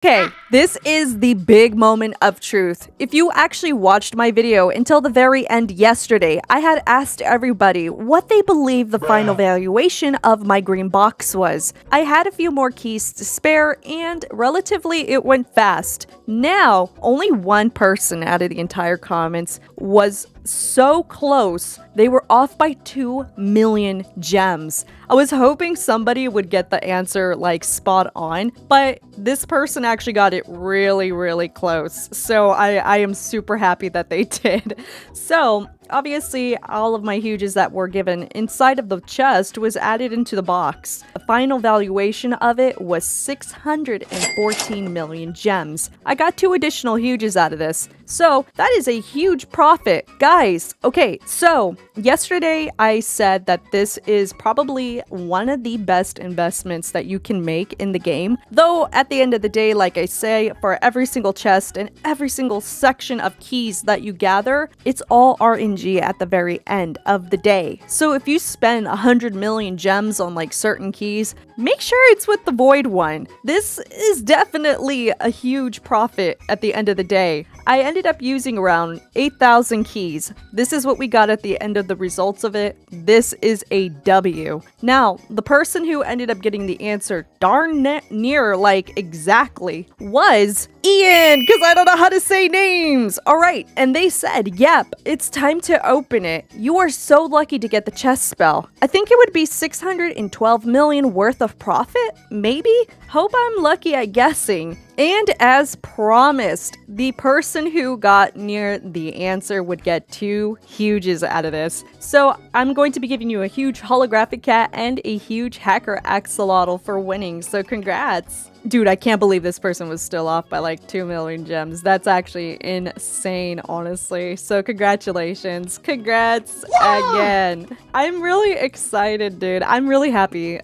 Okay, this is the big moment of truth. If you actually watched my video until the very end yesterday, I had asked everybody what they believe the final valuation of my green box was. I had a few more keys to spare, and relatively it went fast. Now, only one person out of the entire comments was so close. They were off by 2 million gems. I was hoping somebody would get the answer like spot on, but this person actually got it really close. So I am super happy that they did. So obviously, all of my huges that were given inside of the chest was added into the box. The final valuation of it was 614 million gems. I got 2 additional huges out of this, so that is a huge profit. Guys, okay, so yesterday I said that this is probably one of the best investments that you can make in the game. Though at the end of the day, like I say, for every single chest and every single section of keys that you gather, it's all RNG at the very end of the day. So if you spend 100 million gems on like certain keys, make sure it's with the void one. This is definitely a huge profit at the end of the day. I ended up using around 8,000 keys. This is what we got at the end of the results of it. This is a W. Now, the person who ended up getting the answer darn near like exactly was Ian, because I don't know how to say names. All right, and they said, yep, it's time to open it. You are so lucky to get the chest spell. I think it would be 612 million worth of profit, maybe? Hope I'm lucky at guessing. And as promised, the person who got near the answer would get 2 huges out of this. So I'm going to be giving you a huge holographic cat and a huge hacker axolotl for winning. So congrats. Dude, I can't believe this person was still off by like 2 million gems. That's actually insane, honestly. So congratulations. Congrats again. I'm really excited, dude. I'm really happy.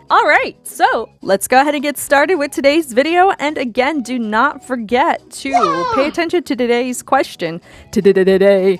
All right, so let's go ahead and get started with today's video. And again, do not forget to pay attention to today's question. Today.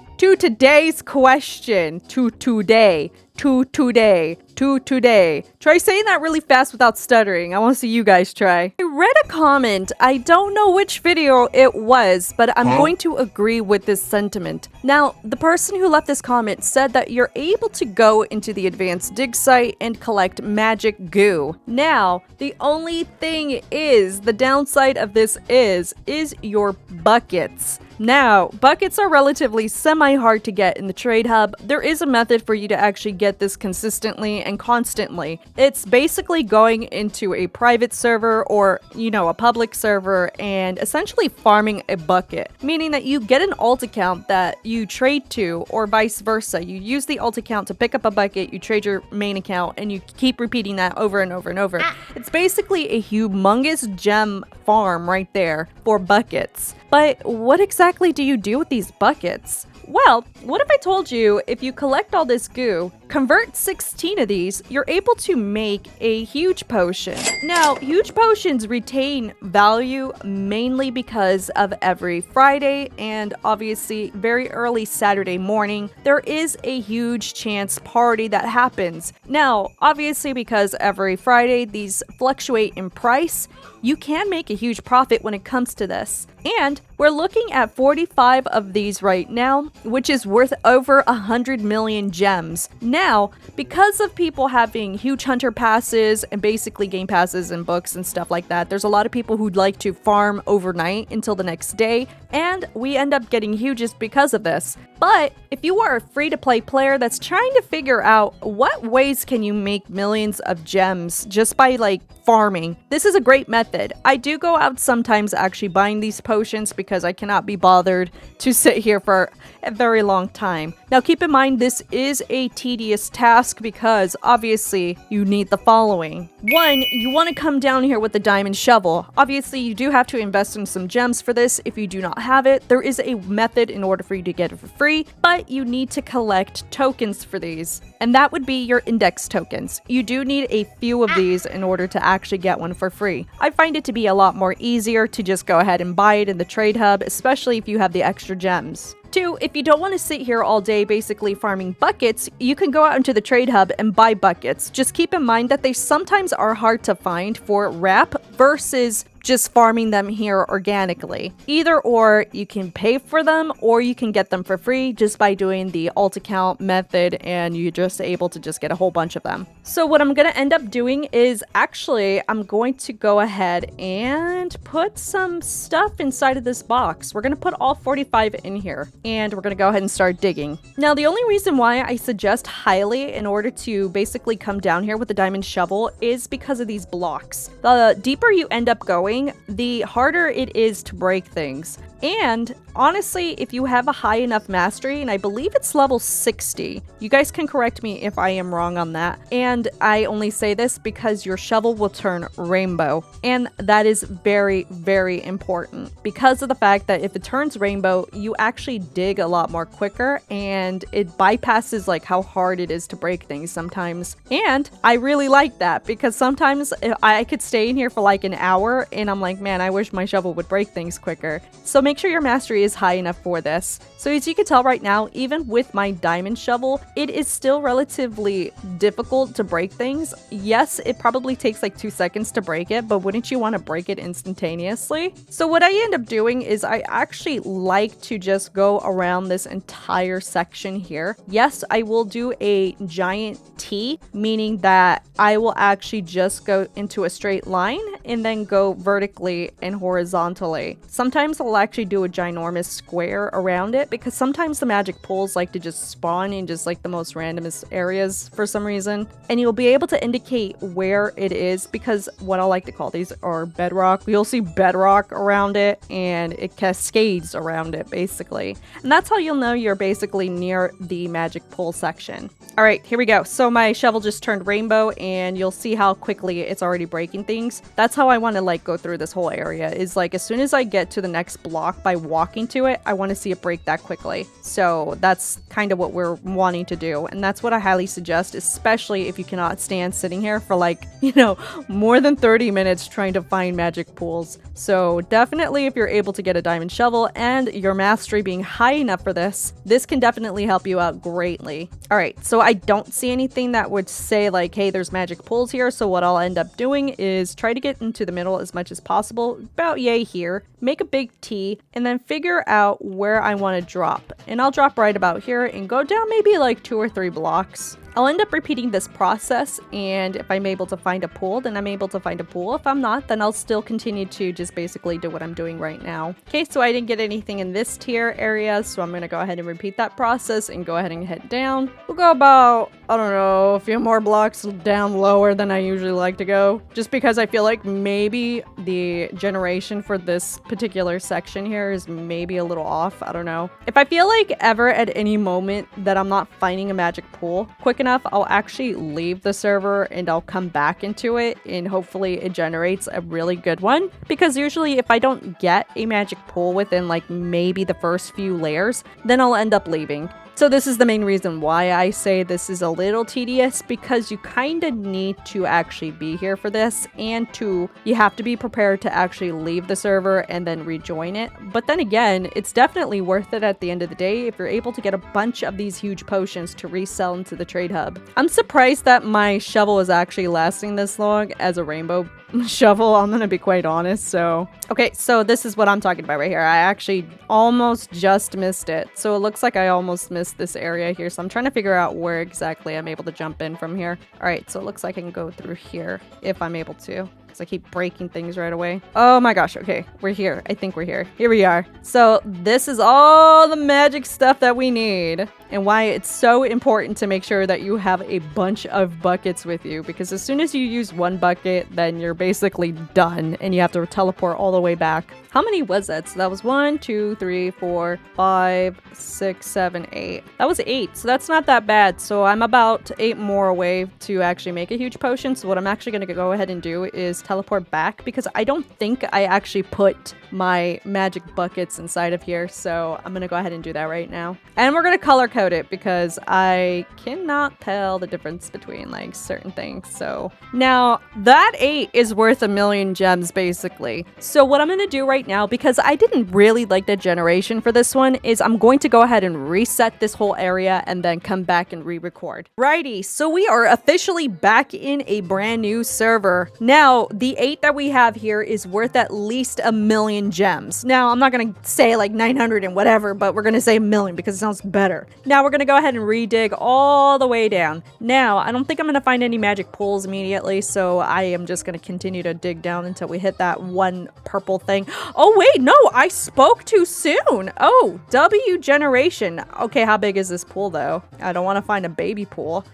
Try saying that really fast without stuttering. I want to see you guys try. I read a comment. I don't know which video it was, but I'm going to agree with this sentiment. Now, the person who left this comment said that you're able to go into the advanced dig site and collect magic goo. Now, the only thing is, the downside of this is your buckets. Now, buckets are relatively semi-hard to get in the trade hub. There is a method for you to actually get this consistently and constantly. It's basically going into a private server or, a public server and essentially farming a bucket, meaning that you get an alt account that you trade to or vice versa. You use the alt account to pick up a bucket, you trade your main account, and you keep repeating that over and over and over. It's basically a humongous gem farm right there for buckets. But what exactly do you do with these buckets? Well, what if I told you if you collect all this goo, convert 16 of these, you're able to make a huge potion. Now, huge potions retain value mainly because of every Friday and obviously very early Saturday morning, there is a huge chance party that happens. Now, obviously because every Friday these fluctuate in price, you can make a huge profit when it comes to this. And we're looking at 45 of these right now, which is worth over 100 million gems. Now, because of people having huge hunter passes and basically game passes and books and stuff like that, there's a lot of people who'd like to farm overnight until the next day, and we end up getting huges because of this. But if you are a free-to-play player that's trying to figure out what ways can you make millions of gems just by farming, this is a great method. I do go out sometimes actually buying these potions because I cannot be bothered to sit here for a very long time. Now keep in mind this is a tedious task because obviously you need the following. 1, you want to come down here with the diamond shovel. Obviously you do have to invest in some gems for this. If you do not have it, there is a method in order for you to get it for free, but you need to collect tokens for these, and that would be your index tokens. You do need a few of these in order to actually get one for free. I find it to be a lot more easier to just go ahead and buy it in the trade hub, especially if you have the extra gems. 2, if you don't want to sit here all day basically farming buckets, you can go out into the trade hub and buy buckets. Just keep in mind that they sometimes are hard to find for wrap versus just farming them here organically. Either or, you can pay for them or you can get them for free just by doing the alt account method, and you're just able to just get a whole bunch of them. So what I'm going to end up doing is actually I'm going to go ahead and put some stuff inside of this box. We're going to put all 45 in here, and we're going to go ahead and start digging. Now, the only reason why I suggest highly in order to basically come down here with the diamond shovel is because of these blocks. The deeper you end up going, the harder it is to break things. And honestly, if you have a high enough mastery, and I believe it's level 60, you guys can correct me if I am wrong on that. And I only say this because your shovel will turn rainbow. And that is very, very important because of the fact that if it turns rainbow, you actually dig a lot more quicker, and it bypasses like how hard it is to break things sometimes. And I really like that because sometimes I could stay in here for like an hour and I'm like, man, I wish my shovel would break things quicker. So make sure your mastery is high enough for this. So as you can tell right now, even with my diamond shovel, it is still relatively difficult to break things. Yes, it probably takes like 2 seconds to break it, but wouldn't you want to break it instantaneously? So what I end up doing is I actually like to just go around this entire section here. Yes, I will do a giant T, meaning that I will actually just go into a straight line and then go vertically and horizontally. Sometimes I'll actually do a ginormous square around it because sometimes the magic pools like to just spawn in just like the most randomest areas for some reason, and you'll be able to indicate where it is because what I like to call these are bedrock. You'll see bedrock around it and it cascades around it basically, and that's how you'll know you're basically near the magic pool section. All right, here we go. So my shovel just turned rainbow and you'll see how quickly it's already breaking things. That's how I want to like go through this whole area, is like as soon as I get to the next block by walking to it, I want to see it break that quickly. So that's kind of what we're wanting to do, and that's what I highly suggest, especially if you cannot stand sitting here for like, you know, more than 30 minutes trying to find magic pools. So definitely if you're able to get a diamond shovel and your mastery being high enough for this can definitely help you out greatly. All right, so I don't see anything that would say like, hey, there's magic pools here. So what I'll end up doing is try to get into the middle as much as possible, about yay here, make a big T, and then figure out where I want to drop. And I'll drop right about here and go down maybe like 2 or 3 blocks. I'll end up repeating this process, and if I'm able to find a pool, then I'm able to find a pool. If I'm not, then I'll still continue to just basically do what I'm doing right now. Okay, so I didn't get anything in this tier area, so I'm going to go ahead and repeat that process and go ahead and head down. We'll go about, I don't know, a few more blocks down lower than I usually like to go, just because I feel like maybe the generation for this particular section here is maybe a little off. I don't know. If I feel like ever at any moment that I'm not finding a magic pool quick enough, I'll actually leave the server and I'll come back into it, and hopefully it generates a really good one, because usually if I don't get a magic pool within like maybe the first few layers, then I'll end up leaving. So this is the main reason why I say this is a little tedious, because you kind of need to actually be here for this, and you have to be prepared to actually leave the server and then rejoin it. But then again, it's definitely worth it at the end of the day if you're able to get a bunch of these huge potions to resell into the trade hub. I'm surprised that my shovel is actually lasting this long as a rainbow shovel, I'm gonna be quite honest. So okay, so this is what I'm talking about right here. I actually almost just missed it. So it looks like I almost missed this area here, so I'm trying to figure out where exactly I'm able to jump in from here. All right, so it looks like I can go through here if I'm able to, because I keep breaking things right away. Oh my gosh, okay, we're here. I think we're here. Here we are. So this is all the magic stuff that we need, and why it's so important to make sure that you have a bunch of buckets with you, because as soon as you use one bucket, then you're basically done and you have to teleport all the way back. How many was that? So that was 1, 2, 3, 4, 5, 6, 7, 8. That was 8, so that's not that bad. So I'm about 8 more away to actually make a huge potion. So what I'm actually going to go ahead and do is teleport back, because I don't think I actually put my magic buckets inside of here. So I'm gonna go ahead and do that right now. And we're gonna color code it because I cannot tell the difference between like certain things. So now that 8 is worth 1,000,000 gems basically. So what I'm gonna do right now, because I didn't really like the generation for this one, is I'm going to go ahead and reset this whole area and then come back and re-record. Righty, so we are officially back in a brand new server. Now, the 8 that we have here is worth at least 1,000,000 gems. Now, I'm not gonna say like 900 and whatever, but we're gonna say 1,000,000 because it sounds better. Now, we're gonna go ahead and redig all the way down. Now, I don't think I'm gonna find any magic pools immediately, so I am just gonna continue to dig down until we hit that one purple thing. Oh, wait, no, I spoke too soon. Oh, W generation. Okay, how big is this pool though? I don't want to find a baby pool.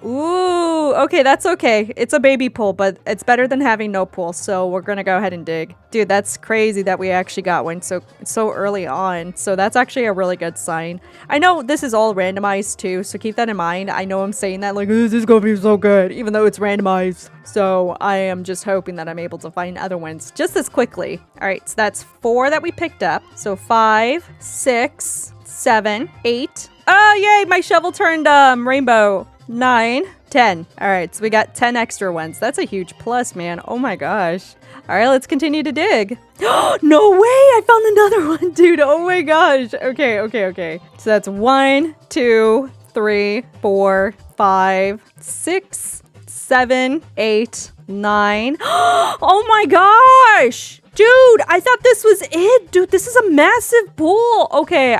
Ooh, okay, that's okay. It's a baby pool, but it's better than having no pool, so we're gonna go ahead and dig. Dude, that's crazy that we actually got one so early on, so that's actually a really good sign. I know this is all randomized too, so keep that in mind. I know I'm saying that like, this is gonna be so good, even though it's randomized. So I am just hoping that I'm able to find other ones just as quickly. All right, so that's 4 that we picked up. So 5, 6, 7, 8. Oh, yay, my shovel turned rainbow. 9, 10. All right, so we got 10 extra ones. That's a huge plus, man. Oh my gosh. All right, let's continue to dig. No way, I found another one, dude. Oh my gosh. Okay. So that's 1, 2, 3, 4, 5, 6, 7, 8, 9. Oh my gosh. Dude, I thought this was it. Dude, this is a massive pool. Okay,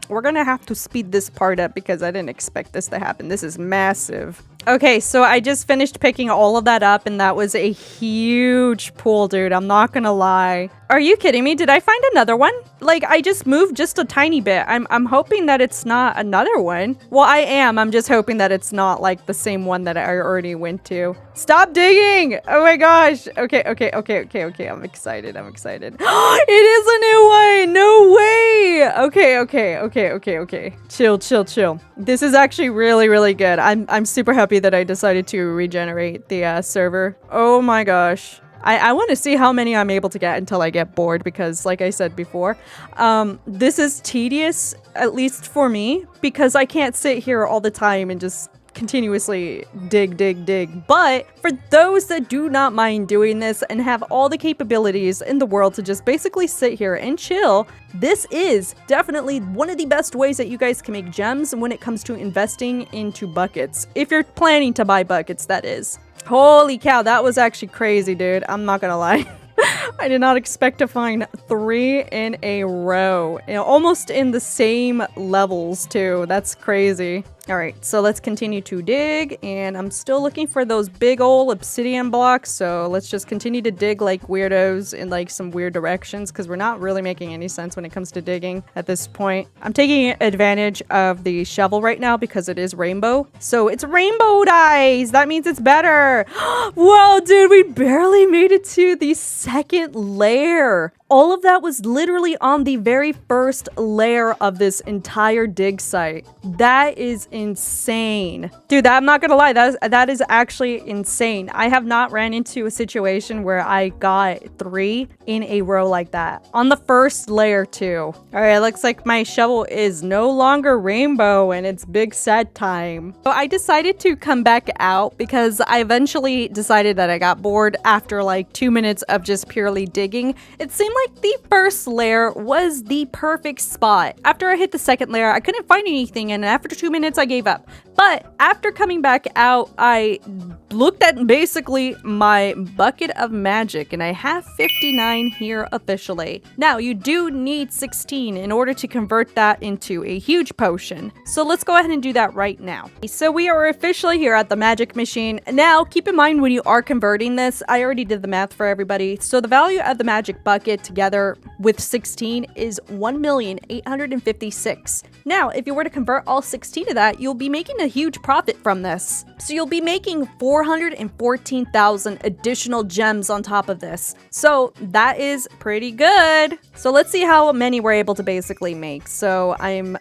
we're gonna have to speed this part up because I didn't expect this to happen. This is massive. Okay, so I just finished picking all of that up and that was a huge pool, dude. I'm not gonna lie. Are you kidding me? Did I find another one? Like, I just moved just a tiny bit. I'm hoping that it's not another one. Well, I am. I'm just hoping that it's not like the same one that I already went to. Stop digging! Oh my gosh. Okay. I'm excited. It is a new one! No way! Okay. Chill. This is actually really good. I'm super happy that I decided to regenerate the server. Oh my gosh. I want to see how many I'm able to get until I get bored because like I said before, this is tedious, at least for me, because I can't sit here all the time and just continuously dig. But for those that do not mind doing this and have all the capabilities in the world to just basically sit here and chill, this is definitely one of the best ways that you guys can make gems when it comes to investing into buckets. If you're planning to buy buckets, that is. Holy cow, that was actually crazy, dude. I'm not gonna lie. I did not expect to find 3 in a row. You know, almost in the same levels, too. That's crazy. All right, so let's continue to dig, and I'm still looking for those big old obsidian blocks, so let's just continue to dig like weirdos in like some weird directions, because we're not really making any sense when it comes to digging at this point. I'm taking advantage of the shovel right now because it is rainbow. So it's rainbow dice! That means it's better! Whoa, dude, we barely made it to the second layer! All of that was literally on the very first layer of this entire dig site. That is insane. Dude, I'm not gonna lie, that is actually insane. I have not ran into a situation where I got 3 in a row like that. On the first layer too. Alright, looks like my shovel is no longer rainbow and it's big sad time. So I decided to come back out because I eventually decided that I got bored after like 2 minutes of just purely digging. It seemed like the first layer was the perfect spot. After I hit the second layer, I couldn't find anything, and after 2 minutes, I gave up. But after coming back out, I looked at basically my bucket of magic, and I have 59 here officially. Now, you do need 16 in order to convert that into a huge potion. So let's go ahead and do that right now. So we are officially here at the magic machine. Now, keep in mind when you are converting this, I already did the math for everybody. So the value of the magic bucket together with 16 is 1,856,000. Now, if you were to convert all 16 of that, you'll be making a huge profit from this. So you'll be making 414,000 additional gems on top of this. So that is pretty good. So let's see how many we're able to basically make. So I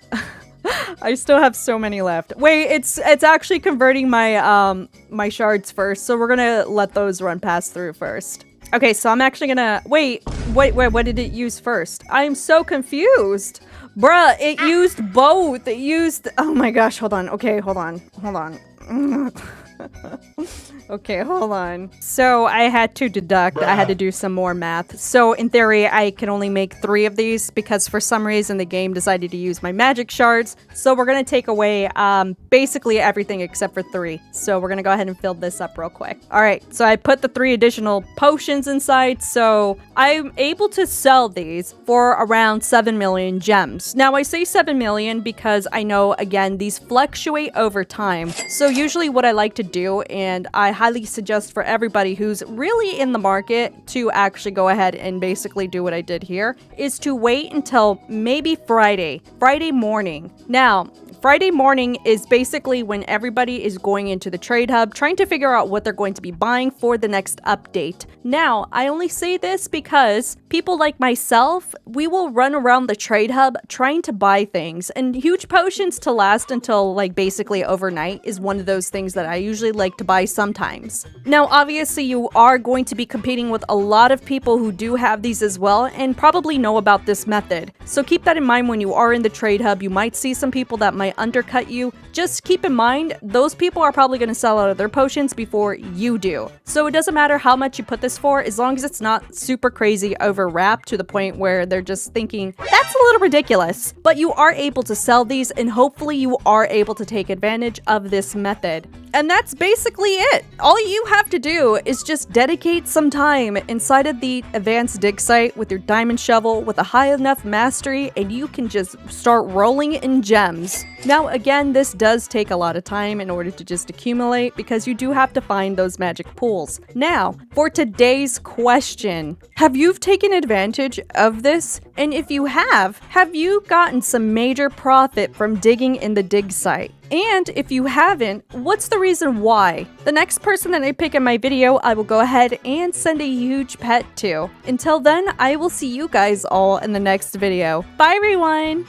still have so many left. Wait, it's actually converting my my shards first. So we're gonna let those run past through first. Okay, so I'm actually gonna wait, what did it use first? I'm so confused. Bruh, it used both. It used, oh my gosh, hold on. Okay, hold on. Okay, hold on. So I had to deduct. I had to do some more math. So in theory, I can only make 3 of these because for some reason the game decided to use my magic shards. So we're gonna take away basically everything except for 3. So we're gonna go ahead and fill this up real quick. All right, so I put the 3 additional potions inside. So I'm able to sell these for around 7 million gems. Now I say 7 million because I know, again, these fluctuate over time. So usually what I like to do, and I highly suggest for everybody who's really in the market to actually go ahead and basically do what I did here, is to wait until maybe Friday morning. Now, Friday morning is basically when everybody is going into the trade hub, trying to figure out what they're going to be buying for the next update. Now, I only say this because people like myself, we will run around the trade hub trying to buy things, and huge potions to last until like basically overnight is one of those things that I usually like to buy sometimes. Now, obviously you are going to be competing with a lot of people who do have these as well and probably know about this method. So keep that in mind when you are in the trade hub. You might see some people that might undercut you. Just keep in mind, those people are probably going to sell out of their potions before you do. So it doesn't matter how much you put this for, as long as it's not super crazy overwrapped to the point where they're just thinking, that's a little ridiculous. But you are able to sell these, and hopefully you are able to take advantage of this method. And that's basically it. All you have to do is just dedicate some time inside of the advanced dig site with your diamond shovel with a high enough mastery, and you can just start rolling in gems. Now, again, this does take a lot of time in order to just accumulate because you do have to find those magic pools. Now, for today's question, have you taken advantage of this? And if you have you gotten some major profit from digging in the dig site? And if you haven't, what's the reason why? The next person that I pick in my video, I will go ahead and send a huge pet to. Until then, I will see you guys all in the next video. Bye, everyone!